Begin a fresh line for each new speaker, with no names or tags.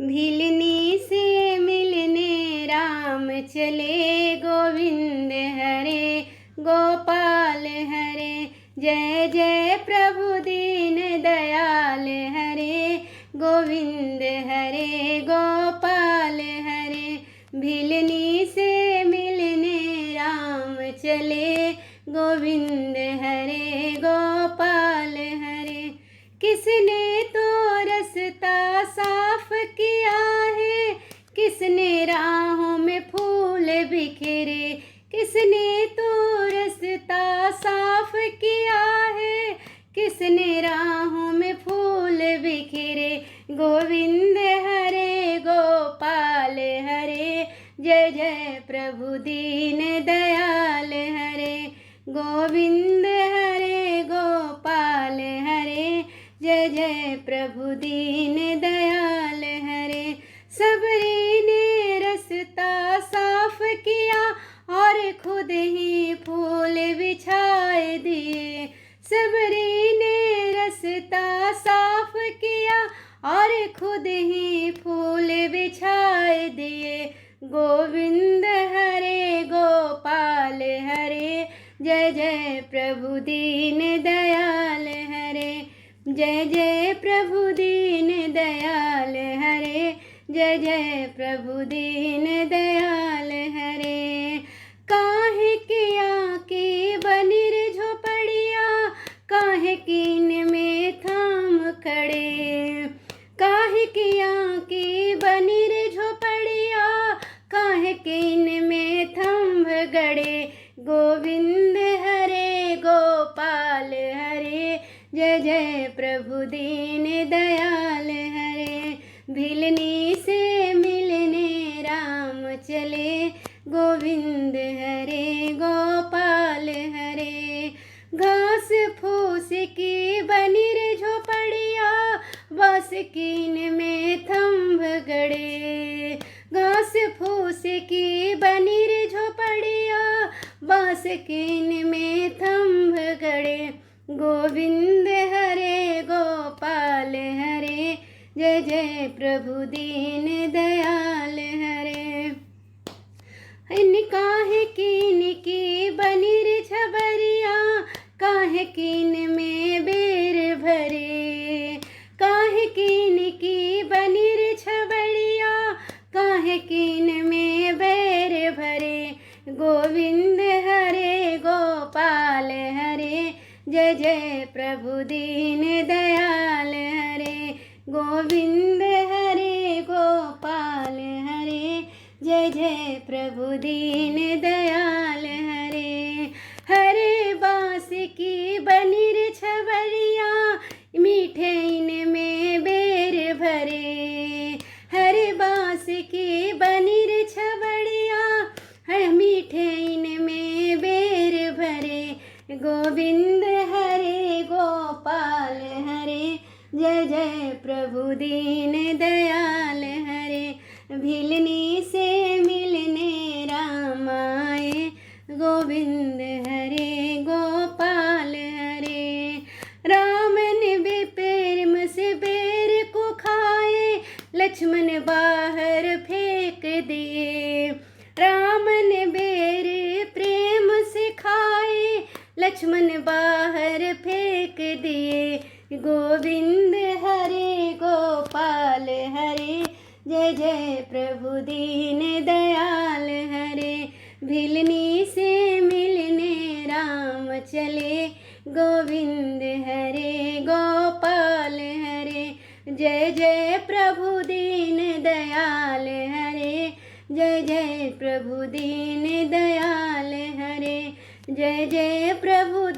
भिलनी से मिलने राम चले, गोविंद हरे गोपाल हरे। जय जय प्रभु दीन दयाल हरे, गोविंद हरे गोपाल हरे। भिलनी से मिलने राम चले, गोविंद हरे गोपाल हरे। किसने तो रास्ता साफ किया है, किसने राहों में फूल बिखेरे। किसने तो रास्ता साफ किया है, किसने राहों में फूल बिखेरे। गोविंद हरे गोपाल हरे, जय जय प्रभु दीन दयाल हरे। गोविंद हरे गोपाल हरे, जय जय प्रभु दीन दयाल हरे। सबरी ने रास्ता साफ किया और खुद ही फूल बिछाए दिए। सबरी ने रास्ता साफ किया और खुद ही फूल बिछाए दिए। गोविंद हरे गोपाल हरे, जय जय प्रभु दीन दयाल हरे। जय जय प्रभु दीन दयाल हरे, जय जय प्रभु दीन दयाल हरे। काहे किया कि बनिर झोपड़िया, काहे कीन में थाम खड़े। काहे किया कि बनिर झोपड़िया, काहे कीन में थंभ गड़े। गोविंद हरे गोपाल हरे, जय जय प्रभु दीन दयाल हरे। भिलनी से मिलने राम चले, गोविंद हरे गोपाल हरे। घास फूस की बनिर झोपड़िया, बस कीन में थंभ गड़े। घास फूस की बनिर झोपड़िया, बांस कीन में थंभ गड़े। गोविंद हरे गोपाल हरे, जय जय प्रभु दीन दयाल हरे। काहे कीन की बनिर छबरिया, काहे कीन में बेर भरे। काहे कीन की बनिर छबड़िया, काहे कीन में बेर भरे। गोविंद हरे गोपाल हरे, जय जय प्रभु दीन दयाल हरे। गोविंद हरे गोपाल हरे, जय जय प्रभु दीन दयाल हरे। हरे बांस की बनिर छबड़िया, मीठे में बेर भरे। हरे बांस की बनिर छबड़िया, मीठे में बेर भरे। गोविंद हरे गोपाल हरे, जय जय प्रभु दीन दयाल हरे। भिलनी से मिलने राम आए, गोविंद हरे गोपाल हरे। राम ने भी प्रेम से बेर को खाए, लक्ष्मण बाहर फेंक दिए। राम ने बेर प्रेम से खाए, लक्ष्मण बाहर फेंक दिए। गोविंद हरे गोपाल हरे, जय जय प्रभु दीन दयाल हरे। भिलनी से मिलने राम चले, गोविंद हरे गोपाल हरे। जय जय प्रभु दीन दयाल हरे, जय जय प्रभु दीन दयाल हरे। जय जय प्रभु